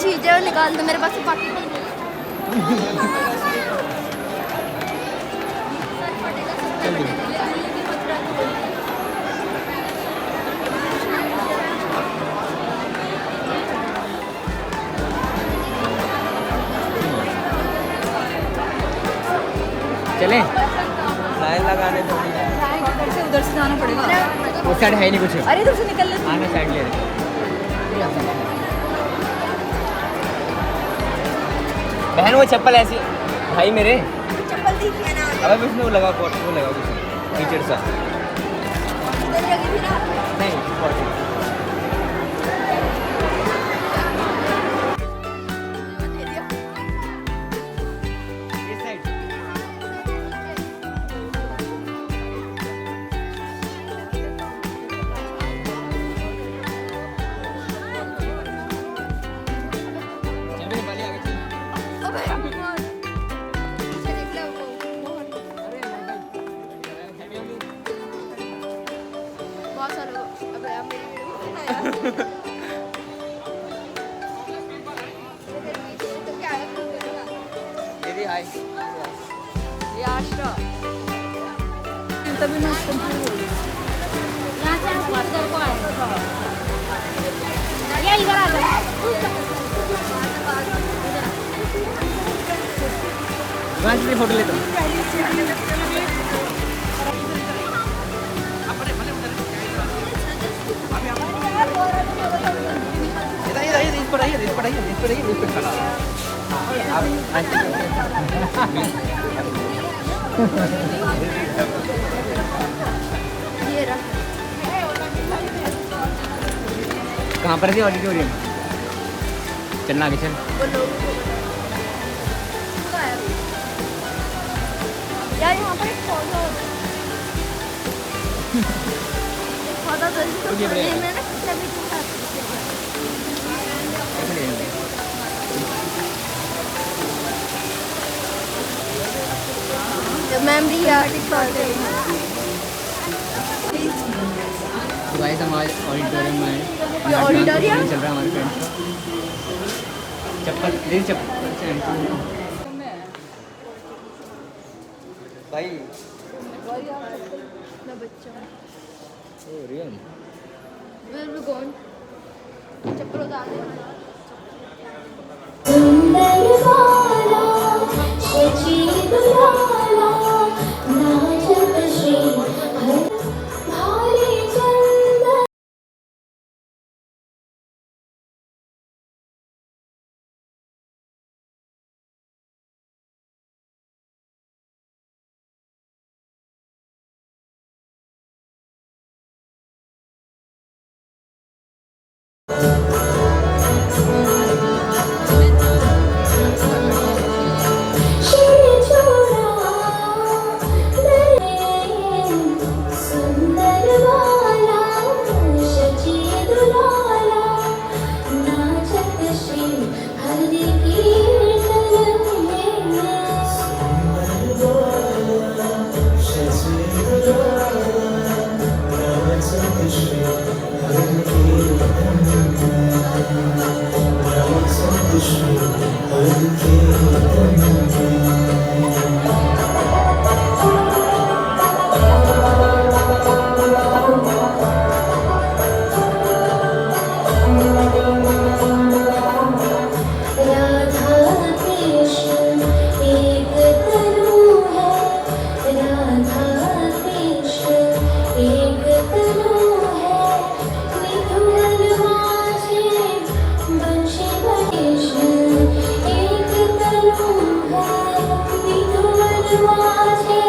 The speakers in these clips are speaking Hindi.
चीज है वो निकाल दो मेरे पास से बाकी चले लाइन लगाने तो उधर से जाना पड़ेगा उस साइड है ही नहीं कुछ। अरे इधर से निकल ले आने साइड ले रहे बहन वो चप्पल ऐसी भाई मेरे चप्पल दिखी है ना अब इसमें वो लगा कोट वो लगा कुछ टीचर सा इधर लगी थी ना नहीं इस साइड चल वाली आगे चल अबे यार पीछे देख ले वो बहुत सारे लोग अबे यार मेरी वीडियो बना यार तो क्या है दीदी हाय ये आश्रा तभी मैं कंफ्यूज हो गई यहाँ से आप इधर को आए ये इधर आ जाओ वहाँ से फोटो लेता हूँ इस पर आइए खड़ा ये रहा कहाँ पर थी ऑडिटोरियम चलना आगे चल वो लोग यार यहाँ पर एक पौधा तो ओके, बढ़िया। ये मैंने सभी के साथ मैम भी गाइस हम आज ऑडिटोरियम में आए ये ऑडिटोरियम चल रहा है हमारे फ्रेंड्स का चप्पल दीदी चप्पल भाई बच्चा ओ रियल Where we going? चप्पल उतार दे सुंदर बाला शची दुलाला नाचत श्री हर भारी चंदन सुंदर बाला शची दुलाला नाचत श्री हरि कीर्तन राधा कृष्ण एक तनु है राधा कृष्ण एक तनु है मिथुन माझे बंशी कृष्ण एक तनु है मिथुन माझे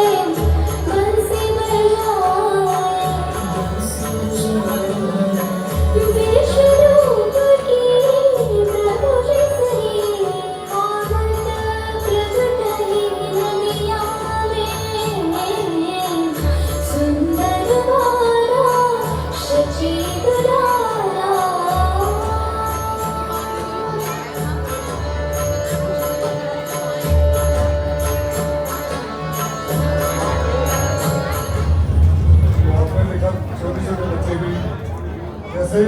बंसी बजाए विश्वरूप की प्रभु जिसने आनंद प्रगट ही नदिया में सुंदर बाला शची दुलाला आपने देखा छोटे छोटे बच्चे भी कैसे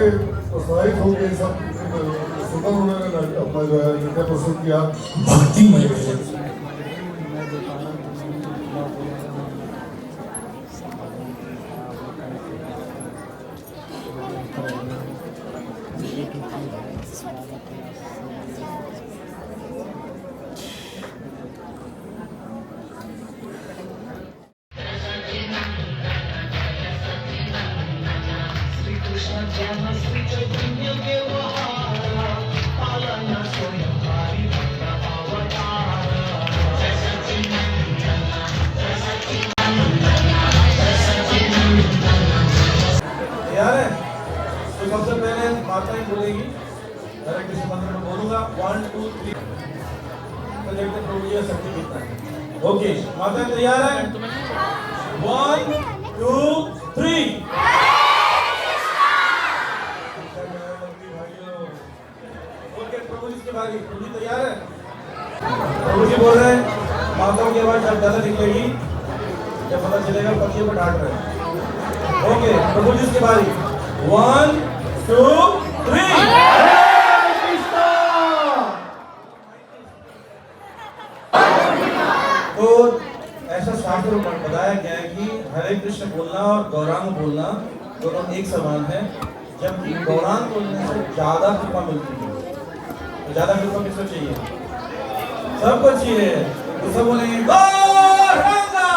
उत्साहित हो गए सब सुंदर उन्होंने नाटक अपना जो है नृत्य प्रस्तुत किया। भक्तिमय भजन तैयार है? तो सबसे पहले माताएं बोलेगी, हरे कृष्ण मंत्र में बोलूंगा 1 2 3, तो देखते हैं प्रभु जी का शक्ति कितना है। ओके, माताएं तैयार है? 1 2 3। ओके, प्रभु जी की बारी। प्रभु जी तैयार है? प्रभु जी बोल रहे हैं, माताओं की आवाज जब ज्यादा निकलेगी जब पता चलेगा पतियों को डांट रहे हैं। ओके, प्रभु जी की बारी। 1 2 3। तो ऐसा शास्त्र में बताया गया है कि हरे कृष्ण बोलना और गौरांग बोलना दोनों एक समान है, जबकि गौरांग बोलने से ज्यादा कृपा मिलती है। तो ज्यादा कृपा किसको चाहिए? सबको चाहिए। तो सब बोलेंगे गौरांगा।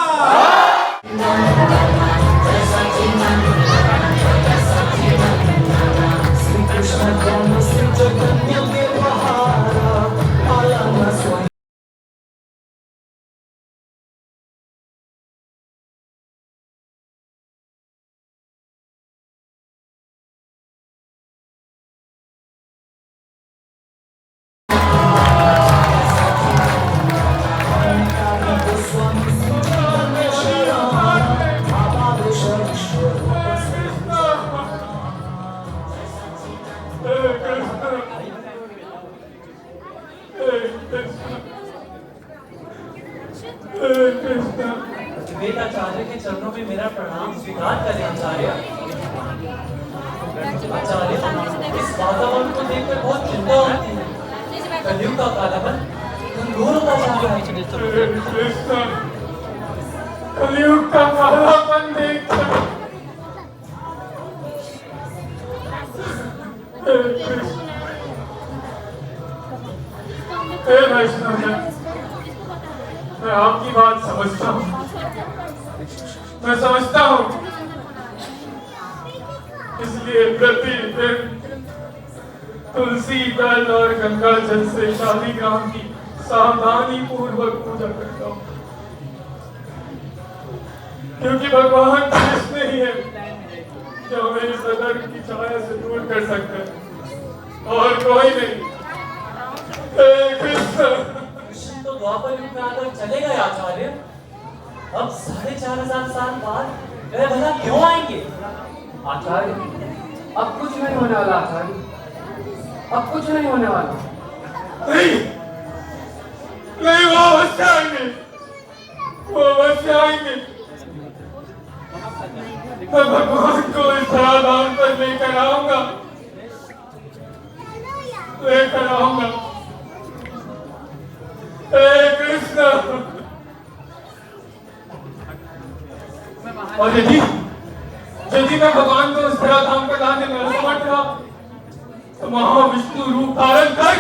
वेदाचार्य के चरणों में मेरा प्रणाम स्वीकार करें आचार्य। आचार्य, इस वातावरण को देखकर बहुत चिंता होती है। कलयुग का कालापन दूर होता जा रहा है। कृष्ण, कलयुग का कालापन देखकर हे वैष्णव, मैं आपकी बात समझता हूँ, मैं समझता हूँ। इसलिए प्रतिदिन तुलसी दल और गंगा जल से शालिग्राम की सावधानी पूर्वक पूजा करता हूँ, क्योंकि भगवान कृष्ण ही है जो हमें इस अधर्म की छाया से दूर कर सकते हैं, और कोई नहीं। कृष्ण तो द्वापर युग में आकर चले गए आचार्य। अब 4500 साल बाद वह भला क्यों आएंगे? आचार्य, अब कुछ नहीं होने वाला आचार्य, अब कुछ नहीं होने वाला। नहीं, नहीं, वो अवश्य आएंगे, वो अवश्य आएंगे। मैं भगवान को इस धराधाम पर लेकर आऊंगा, लेकर आऊंगा। हे कृष्ण, और यदि मैं भगवान को इस धराधाम पर लाने में असमर्थ रहा तो महाविष्णु रूप धारण कर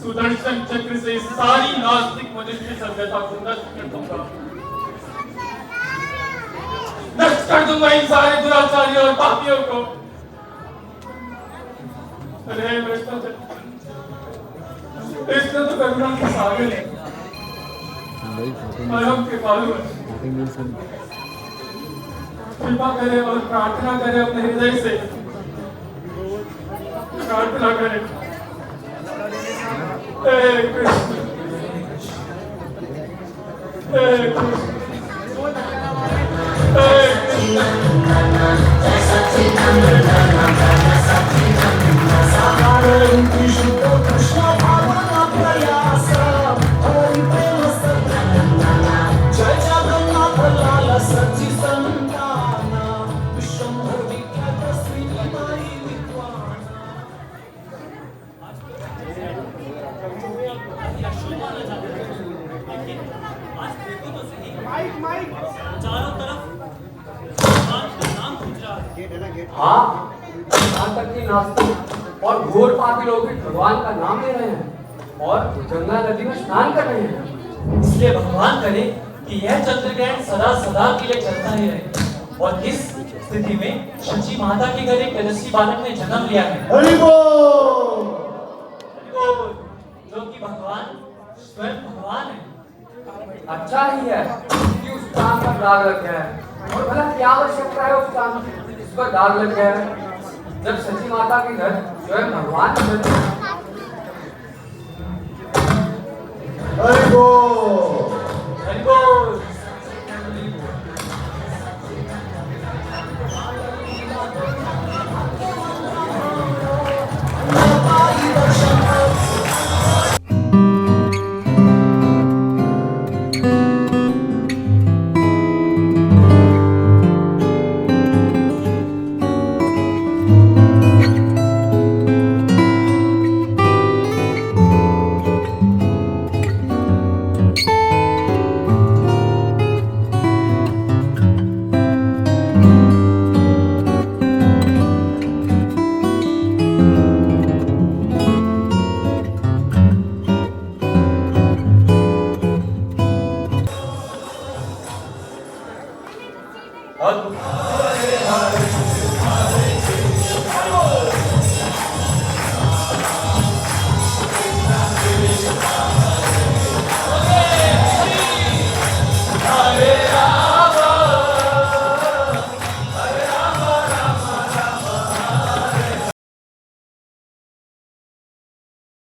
सुदर्शन चक्र से इस सारी नास्तिक मनुष्य सभ्यता को नष्ट कर दूंगा, नष्ट कर दूंगा इन सारे दुराचारियों और पापियों को। अरे वैष्णव, कृष्ण तो करुणा के सागर है, परम कृपालु है। कृपा करे और प्रार्थना करे, अपने हृदय से प्रार्थना करे। हे कृष्ण, हे कृष्ण, हे अशुभ माना जाता है, लेकिन आज देखो तो सही, चारों तरफ भगवान का नाम गूंज रहा है। हाँ, यहाँ तक कि नास्तिक और घोर पापी लोग भी भगवान का नाम ले रहे हैं और गंगा नदी में स्नान कर रहे हैं। इसलिए भगवान करे कि यह चंद्रग्रहण सदा सदा के लिए चलता ही रहे। और इस स्थिति में शची माता के घर एक तेजस्वी बालक ने जन्म लिया है, जो कि भगवान स्वयं भगवान है। अच्छा ही है कि उस चांद पर दाग लग गया है। और भला क्या आवश्यकता है उस चांद की, इस पर दाग लग गया है, जब सची माता के घर स्वयं भगवान